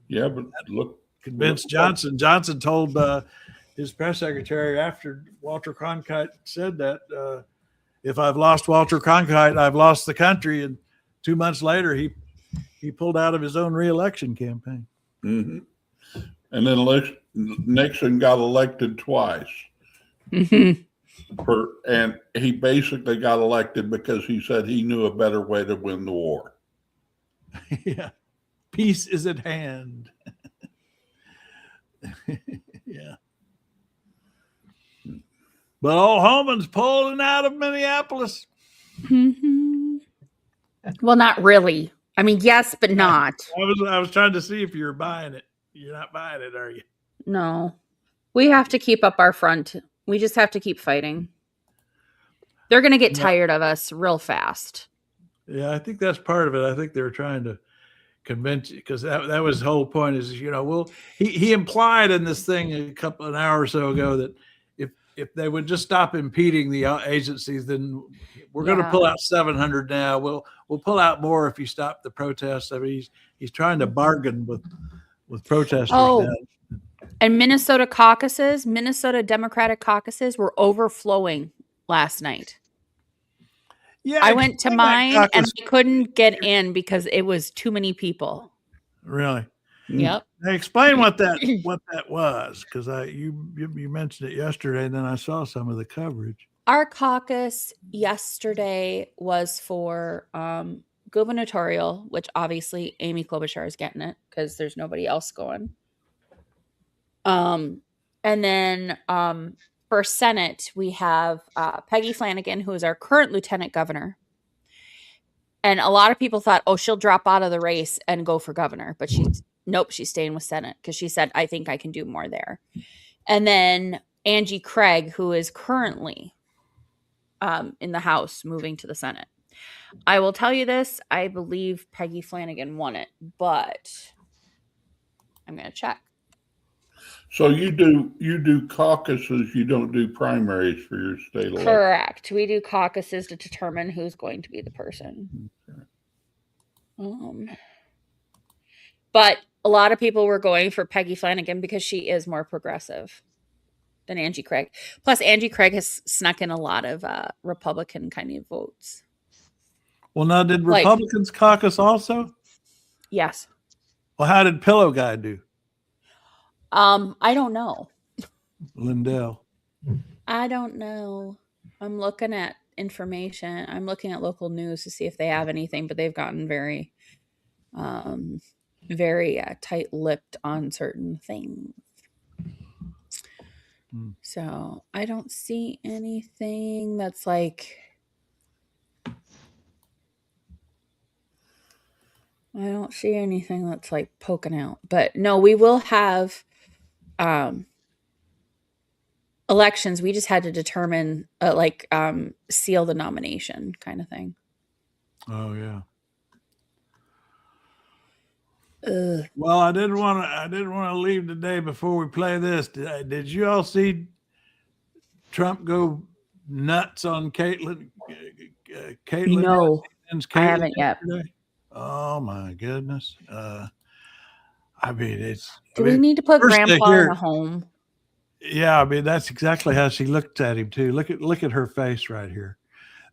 yeah, but look, convinced Johnson. Johnson told his press secretary after Walter Cronkite said that, if I've lost Walter Cronkite, I've lost the country. And 2 months later, he pulled out of his own reelection campaign. mm-hmm. And then Nixon got elected twice. Mm-hmm. And he basically got elected because he said he knew a better way to win the war. Yeah. Peace is at hand. Yeah. But old Homan's pulling out of Minneapolis. Mm-hmm. Well, not really. I mean, yes, but not. I was trying to see if you were buying it. You're not buying it, are you? No. We have to keep up our front. We just have to keep fighting. They're going to get tired of us real fast. Yeah, I think that's part of it. I think they were trying to convince you, because that was the whole point is, you know, he implied in this thing an hour or so ago that if they would just stop impeding the agencies, then we're going to pull out 700 now. We'll pull out more if you stop the protests. I mean, he's trying to bargain with protesters now. And Minnesota Democratic caucuses were overflowing last night. Yeah, I went to mine and I couldn't get in because it was too many people. Really? Yep. Hey, explain what that was, because you mentioned it yesterday, and then I saw some of the coverage. Our caucus yesterday was for gubernatorial, which obviously Amy Klobuchar is getting it because there's nobody else going. And then for Senate, we have Peggy Flanagan, who is our current lieutenant governor. And a lot of people thought, oh, she'll drop out of the race and go for governor. But she's staying with Senate because she said, I think I can do more there. And then Angie Craig, who is currently in the House, moving to the Senate. I will tell you this. I believe Peggy Flanagan won it, but I'm going to check. So you do caucuses, you don't do primaries for your state election. Correct. We do caucuses to determine who's going to be the person. But a lot of people were going for Peggy Flanagan because she is more progressive than Angie Craig. Plus, Angie Craig has snuck in a lot of Republican kind of votes. Well, now did Like- Republicans caucus also? Yes. Well, how did Pillow Guy do? I don't know. Lindell. I don't know. I'm looking at information. I'm looking at local news to see if they have anything, but they've gotten very, very tight-lipped on certain things. So I don't see anything that's like. I don't see anything that's like poking out. But no, we will have elections. We just had to determine seal the nomination kind of thing. Oh yeah. Ugh. Well, I didn't want to leave today before we play this. Did you all see Trump go nuts on Caitlyn? Caitlyn, No, Caitlyn I haven't yet. yesterday? Oh my goodness! I mean, it's. Do we need to put first Grandpa hear- in a home? Yeah, I mean that's exactly how she looked at him too. Look at her face right here.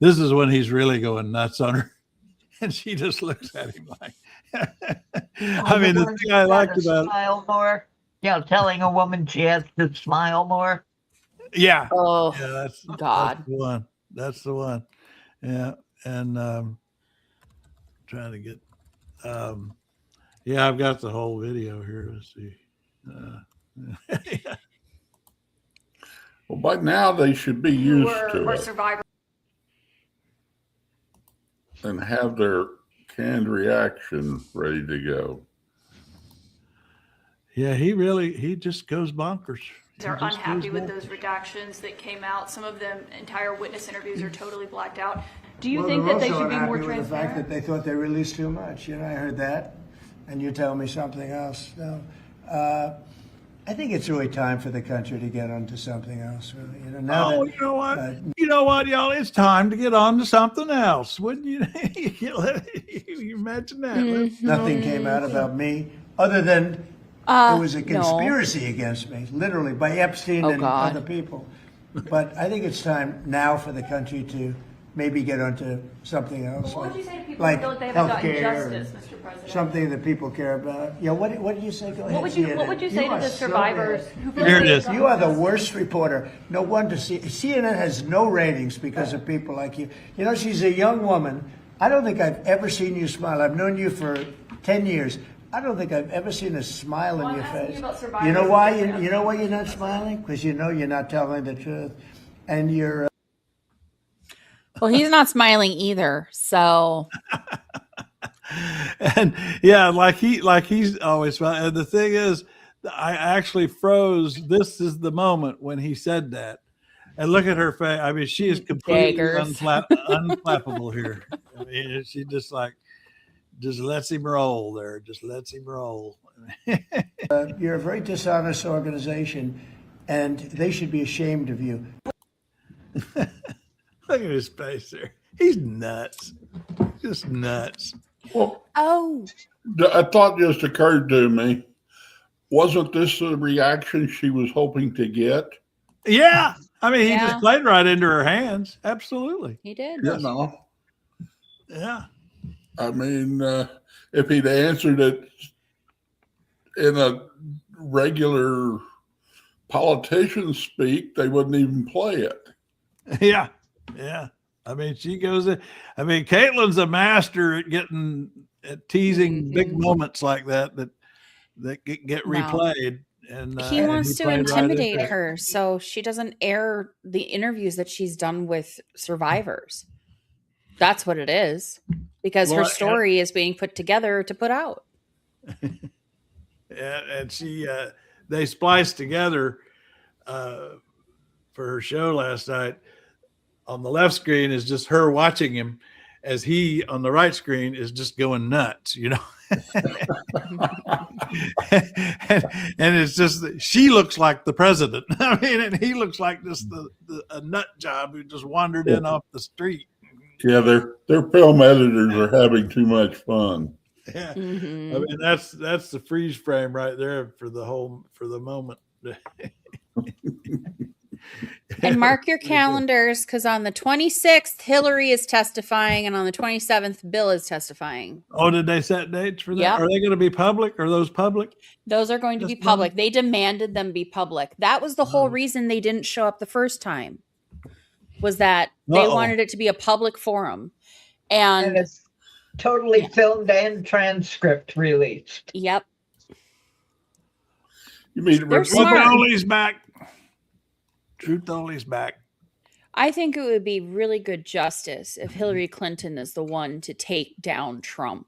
This is when he's really going nuts on her, and she just looks at him like. I mean, the thing I liked about smile more. Telling a woman she has to smile more. yeah, Oh, yeah, that's God. That's the one. That's the one. Yeah, and trying to get. Yeah, I've got the whole video here. Let's see. Well, by now they should be used to it survivors. and have their canned reaction ready to go. Yeah, he just goes bonkers. Are unhappy with those redactions that came out. Some of them, entire witness interviews are totally blacked out. Do you think that they should be more The fact transparent? that they thought they released too much. I heard that, and you tell me something else. No, I think it's really time for the country to get onto something else. Really, now You know what? You know what, y'all? It's time to get on to something else. Wouldn't you? You imagine that? nothing came out about me other than it was a conspiracy against me, literally by Epstein and God. other people. But I think it's time now for the country to maybe get onto something else. What would you say to people who feel like they haven't gotten justice, Mr. President? Something that people care about. Yeah, what did you say? Go ahead. What would you say to are the so survivors bad. who feel Here like it they've is. gotten You are the justice? worst reporter. No wonder CNN has no ratings because of people like you. She's a young woman. I don't think I've ever seen you smile. I've known you for 10 years. I don't think I've ever seen a smile Well, in your I'm asking face. you about survivors You know why? and You know why you're not smiling? Because you're not telling the truth, and you're. Well, he's not smiling either. So And yeah, like he's always smiling. And the thing is, I actually froze. This is the moment when he said that. And look at her face. I mean, she is completely Daggers. unflappable here. I mean, she just lets him roll there. Just lets him roll. You're a very dishonest organization, and they should be ashamed of you. Look at his face there. He's nuts. Just nuts. Well, oh, a thought just occurred to me. Wasn't this the reaction she was hoping to get? Yeah. I mean, he Yeah. just played right into her hands. Absolutely. he did. You know, Yeah. I mean, if he'd answered it in a regular politician speak, they wouldn't even play it. Yeah. Yeah. I mean, she goes in. I mean, Caitlyn's a master at teasing big moments like that get No. replayed. And He and wants to played right into intimidate it. her so she doesn't air the interviews that she's done with survivors. That's what it is. Because her Well, story is being put together to put out. And she they spliced together for her show last night. On the left screen is just her watching him, as he on the right screen is just going nuts, and it's just that she looks like the president. I mean, and he looks like just a nut job who just wandered in off the street. Yeah, their film editors are having too much fun. Yeah. Mhm. I mean, that's the freeze frame right there for the moment. And mark your calendars, because on the 26th, Hillary is testifying, and on the 27th, Bill is testifying. Oh, did they set dates for that? Yep. Are they going to be public? Are those public? Those are going to be Testimony? public. They demanded them be public. That was the whole reason they didn't show up the first time, was that they wanted it to be a public forum. And it's totally filmed and transcript released. Yep. You mean They're smart. Only's back. Truth only's back. I think it would be really good justice if Hillary Clinton is the one to take down Trump.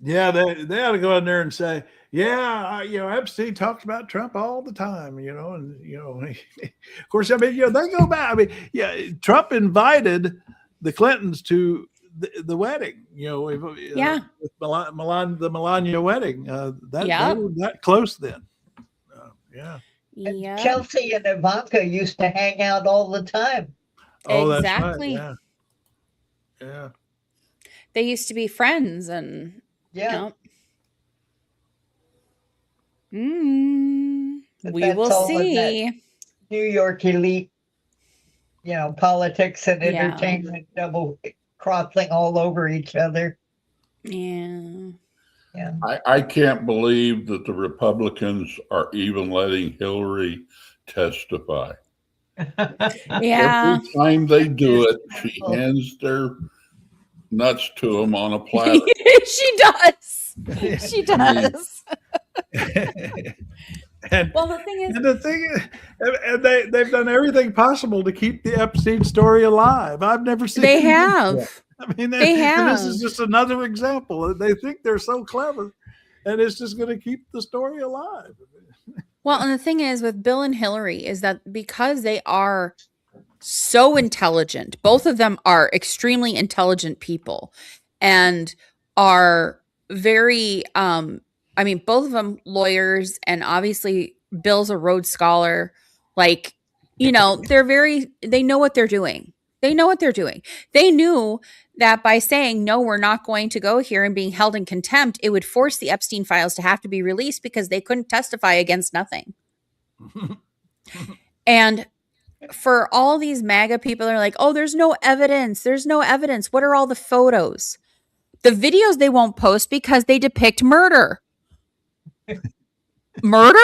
Yeah, they ought to go in there and say, yeah, Epstein talks about Trump all the time, and of course, I mean, they go back. I mean, yeah, Trump invited the Clintons to the wedding, with the Melania wedding. They were that close then. Yeah. Chelsea and Ivanka used to hang out all the time. Oh, exactly. That's right. Yeah. They used to be friends, and we will see. New York elite, politics and entertainment double crossing all over each other. Yeah. I can't believe that the Republicans are even letting Hillary testify. Yeah. Every time they do it, she hands their nuts to them on a platter. She does. She does. Well, the thing is, they've done everything possible to keep the Epstein story alive. I've never seen. They have. I mean, they have. And this is just another example. They think they're so clever, and it's just going to keep the story alive. Well, and the thing is with Bill and Hillary is that because they are so intelligent, both of them are extremely intelligent people, and are very. Both of them lawyers, and obviously Bill's a Rhodes Scholar. They know what they're doing. They know what they're doing. They knew that by saying, no, we're not going to go here and being held in contempt, it would force the Epstein files to have to be released because they couldn't testify against nothing. And for all these MAGA people are like, oh, there's no evidence. There's no evidence. What are all the photos? The videos they won't post because they depict murder. Murder?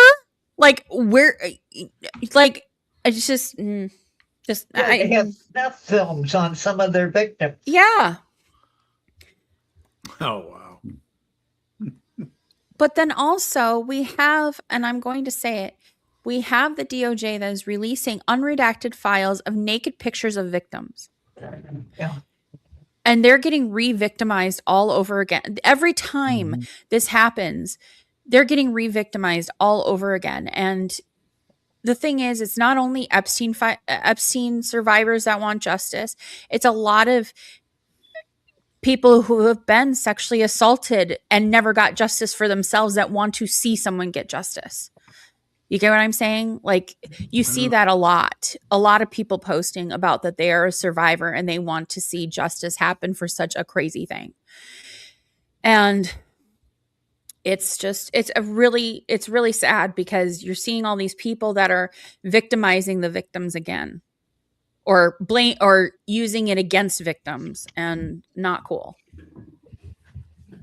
It's just they have snuff films on some of their victims. Yeah. Oh, wow. But then also we have, and I'm going to say it, we have the DOJ that is releasing unredacted files of naked pictures of victims. Yeah. And they're getting re-victimized all over again. Every time this happens, they're getting re-victimized all over again. And the thing is, it's not only Epstein survivors that want justice. It's a lot of people who have been sexually assaulted and never got justice for themselves that want to see someone get justice. You get what I'm saying? You see that a lot of people posting about that they are a survivor and they want to see justice happen for such a crazy thing. And it's really sad because you're seeing all these people that are victimizing the victims again, or using it against victims, and not cool.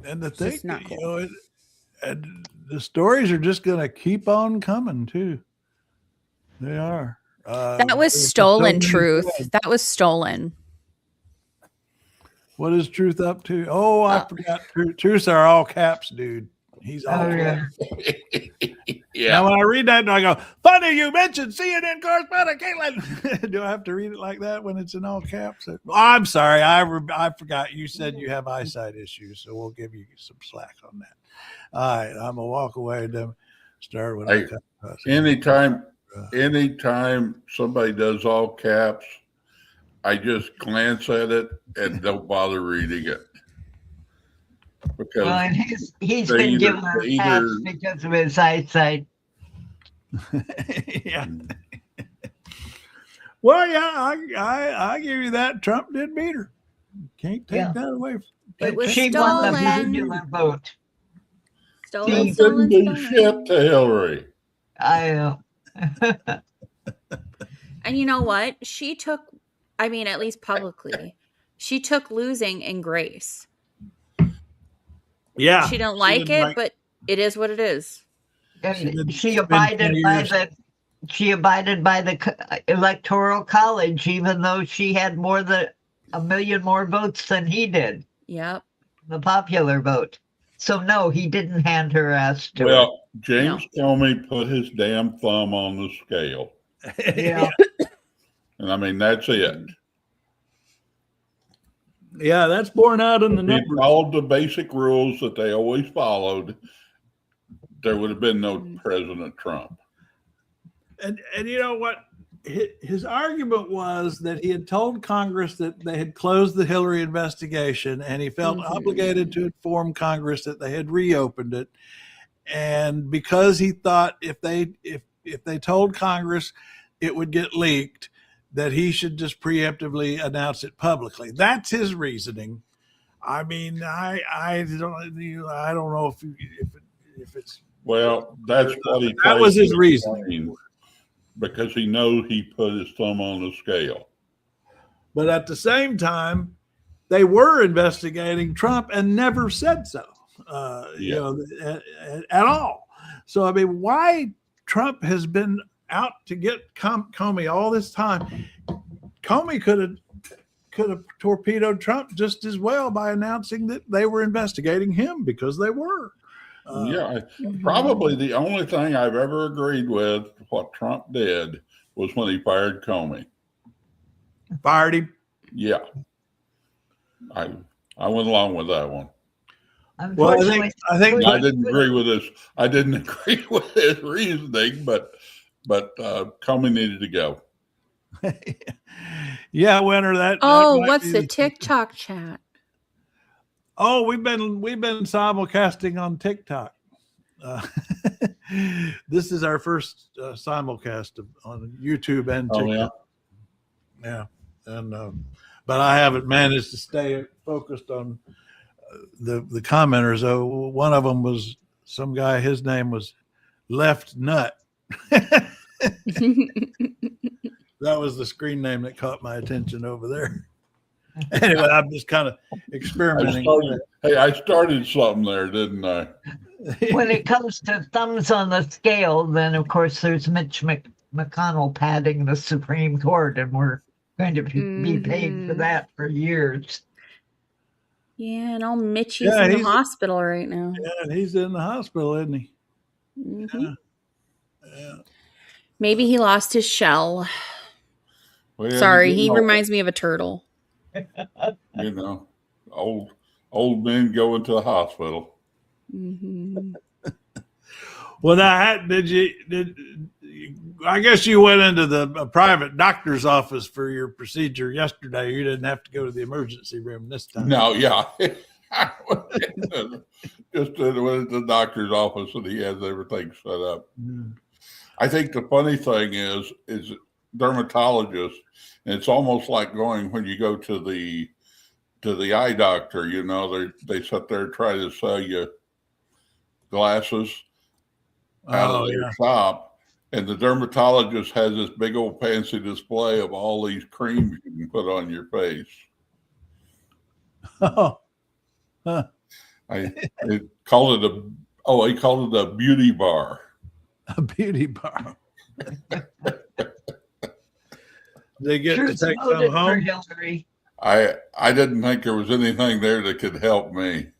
And the thing, cool. The stories are just going to keep on coming too. They are. That was stolen truth. That was stolen. What is Truth up to? Oh, I forgot. Truths are all caps, dude. He's all caps. Yeah. Now, when I read that, I go, funny you mentioned CNN correspondent Caitlin. Do I have to read it like that when it's in all caps? Oh, I'm sorry. I forgot. You said you have eyesight issues, so we'll give you some slack on that. All right. I'm going to walk away and start with anytime somebody does all caps, I just glance at it and don't bother reading it. Because he's been given a pass because of his eyesight. Yeah. Well, yeah, I give you that. Trump did beat her. Can't take that away. But she won the popular vote. He didn't do shit to Hillary. I And you know what? She took, I mean, at least publicly, she took losing in grace. Yeah. She don't like didn't it, but it is what it is. and she spend 20 abided by years. the electoral college, even though she had more than 1 million more votes than he did, Yep. the popular vote. So no, he didn't hand her ass to her. Well, James Comey put his damn thumb on the scale. Yeah. And I mean, that's it. Yeah, that's borne out in the If he numbers. followed the basic rules that they always followed, there would have been no President Trump. And you know what? His argument was that he had told Congress that they had closed the Hillary investigation, and he felt obligated to inform Congress that they had reopened it. And because he thought if they told Congress it would get leaked, that he should just preemptively announce it publicly. That's his reasoning. I mean, I don't know if it's Well, that's what he. That was his reasoning. Because he knows he put his thumb on the scale. But at the same time, they were investigating Trump and never said so, you know, at all. So, I mean, why Trump has been out to get Comey all this time? Comey could have torpedoed Trump just as well by announcing that they were investigating him, because they were. Probably the only thing I've ever agreed with what Trump did was when he fired Comey. Fired him? Yeah. I went along with that one. Well, I think I didn't agree with this. I didn't agree with his reasoning, but Comey needed to go. Yeah, Winter. That. Oh, what's the TikTok chat? Oh, we've been simulcasting on TikTok. This is our first simulcast on YouTube and TikTok. Yeah, and but I haven't managed to stay focused on the commenters. Oh, one of them was some guy. His name was Left Nut. That was the screen name that caught my attention over there. Anyway, I'm just kind of experimenting. I started something there, didn't I? When it comes to thumbs on the scale, then of course there's Mitch McConnell padding the Supreme Court, and we're going to be paid for that for years. Yeah, and all Mitchie's in the hospital right now. Yeah, he's in the hospital, isn't he? Yeah. Maybe he lost his shell. Well, sorry, he reminds me of a turtle. You know, old men go into the hospital. Well, now, I guess you went into the private doctor's office for your procedure yesterday. You didn't have to go to the emergency room this time. No, yeah. Just went to the doctor's office and he has everything set up. I think the funny thing is dermatologists, and it's almost like going when you go to the eye doctor, you know, they sit there and try to sell you glasses out of their shop, and the dermatologist has this big old fancy display of all these creams you can put on your face. Oh, huh. He called it a beauty bar. A beauty bar. They get to take some home. I didn't think there was anything there that could help me.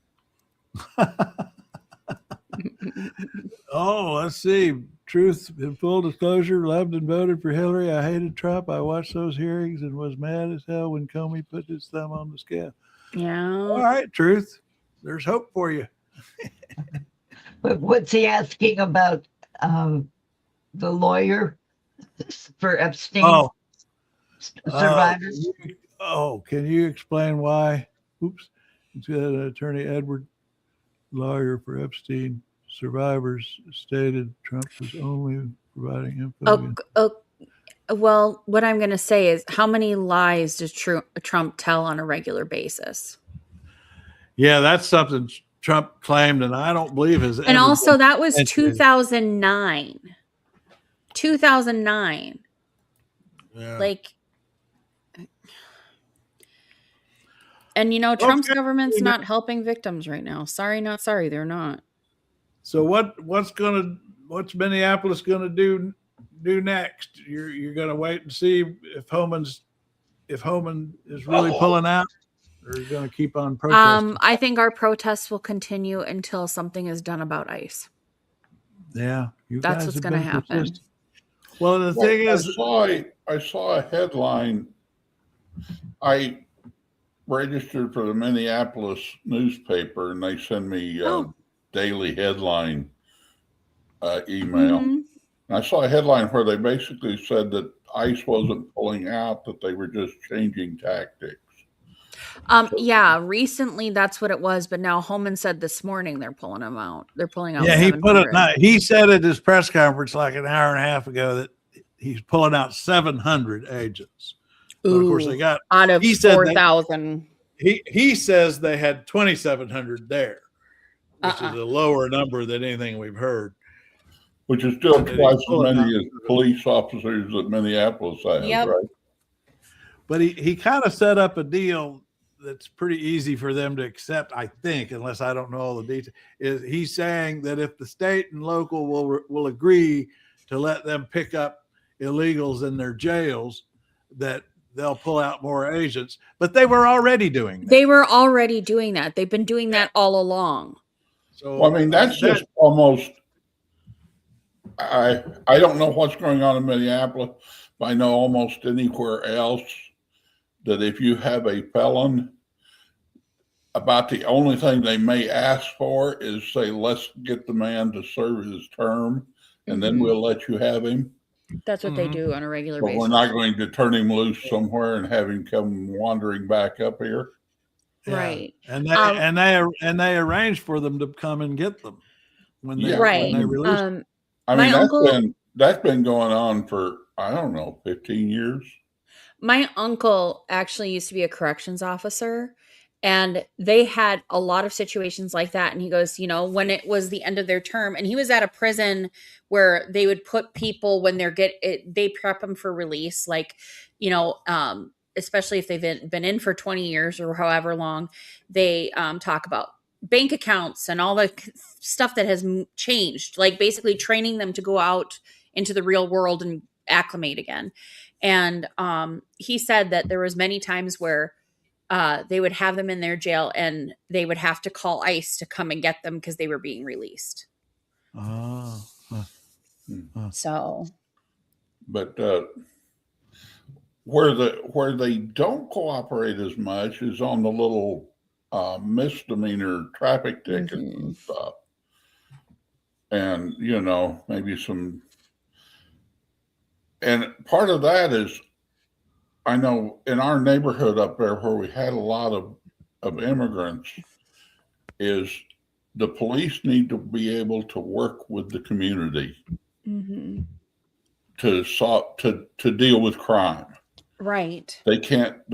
Oh, let's see. Truth and full disclosure, loved and voted for Hillary. I hated Trump. I watched those hearings and was mad as hell when Comey put his thumb on the scale. Yeah. All right, Truth. There's hope for you. But what's he asking about the lawyer for Epstein survivors? Can you explain why? Oops. It's got Attorney Edward, lawyer for Epstein survivors, stated Trump was only providing info. Well, what I'm going to say is, how many lies does Trump tell on a regular basis? Yeah, that's something Trump claimed, and I don't believe his. And also, that was 2009. 2009. Yeah. Like, and Trump's government's not helping victims right now. Sorry, not sorry, they're not. So what's Minneapolis gonna do next? You're gonna wait and see if Homan is really pulling out, or you're gonna keep on protesting? I think our protests will continue until something is done about ICE. Yeah, That's what's going to happen. Persistent. Well, the thing is, I saw a headline. I registered for the Minneapolis newspaper, and they send me daily headline email. Mm-hmm. And I saw a headline where they basically said that ICE wasn't pulling out, that they were just changing tactics. Yeah, recently that's what it was, but now Homan said this morning they're pulling them out. They're pulling out. Yeah, 700. he said at his press conference like an hour and a half ago that he's pulling out 700 agents. But of course, they got out of 4,000. He says they had 2,700 there, which is a lower number than anything we've heard. Which is still twice as many as police officers that Minneapolis has, right? But he kind of set up a deal that's pretty easy for them to accept, I think, unless I don't know all the details. Is he's saying that if the state and local will agree to let them pick up illegals in their jails, that they'll pull out more agents. But they were already doing that. They were already doing that. They've been doing that all along. So well, I mean, that's just almost. I don't know what's going on in Minneapolis, but I know almost anywhere else that if you have a felon, about the only thing they may ask for is say, let's get the man to serve his term, and then we'll let you have him. That's what they do on a regular basis. But we're not going to turn him loose somewhere and have him come wandering back up here. Yeah. Right. And they arranged for them to come and get them when they released them. I mean, that's been going on for, I don't know, 15 years. My uncle actually used to be a corrections officer, and they had a lot of situations like that. And he goes, when it was the end of their term, and he was at a prison where they would put people when they prep them for release, like, especially if they've been in for 20 years or however long, they talk about bank accounts and all the stuff that has changed, like basically training them to go out into the real world and acclimate again. And he said that there was many times where they would have them in their jail and they would have to call ICE to come and get them because they were being released. So, but where they don't cooperate as much is on the little misdemeanor traffic tickets and stuff, and maybe some. And part of that is, I know in our neighborhood up there where we had a lot of immigrants, is the police need to be able to work with the community to deal with crime. Right. They can't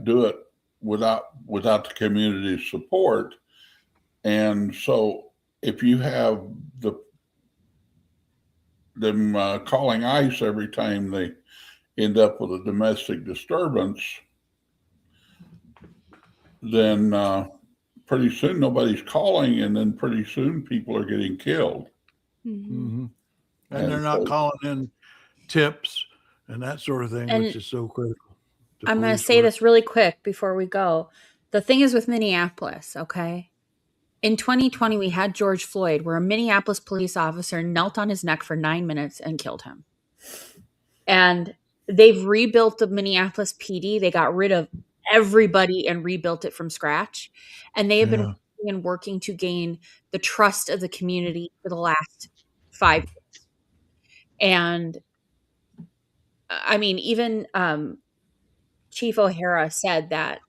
do it without the community's support. And so if you have them calling ICE every time they end up with a domestic disturbance, then pretty soon nobody's calling, and then pretty soon people are getting killed. And they're not calling in tips and that sort of thing, which is so critical. I'm going to say this really quick before we go. The thing is with Minneapolis, okay? In 2020, we had George Floyd, where a Minneapolis police officer knelt on his neck for 9 minutes and killed him. And they've rebuilt the Minneapolis PD. They got rid of everybody and rebuilt it from scratch. And they have been working to gain the trust of the community for the last 5 years. And I mean, even Chief O'Hara said that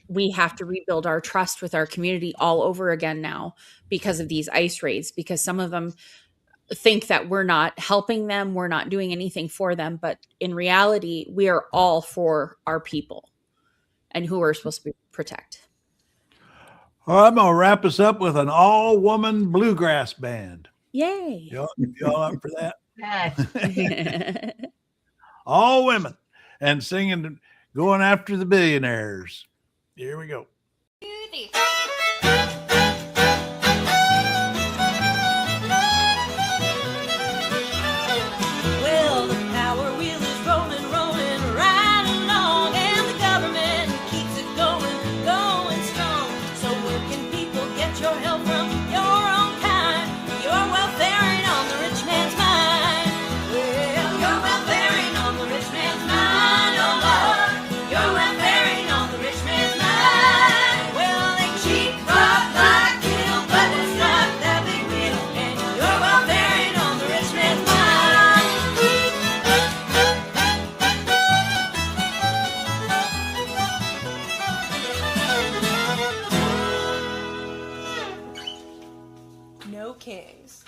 we have to rebuild our trust with our community all over again now because of these ICE raids, because some of them think that we're not helping them, we're not doing anything for them. But in reality, we are all for our people and who we're supposed to protect. Well, I'm going to wrap us up with an all-woman bluegrass band. Yay. Y'all up for that? All women and singing, going after the billionaires. Here we go. Well, the power wheel is rolling, rolling right along, and the government keeps it going, going strong. So where can people get your help from your own kind? Your welfare ain't on the rich man's mind. Well, your welfare ain't on the rich man's mind, oh Lord. Your welfare ain't on the rich man's mind. Well, they cheat, rob, lie, kill, but it's not that big deal. And your welfare ain't on the rich man's mind. No kings.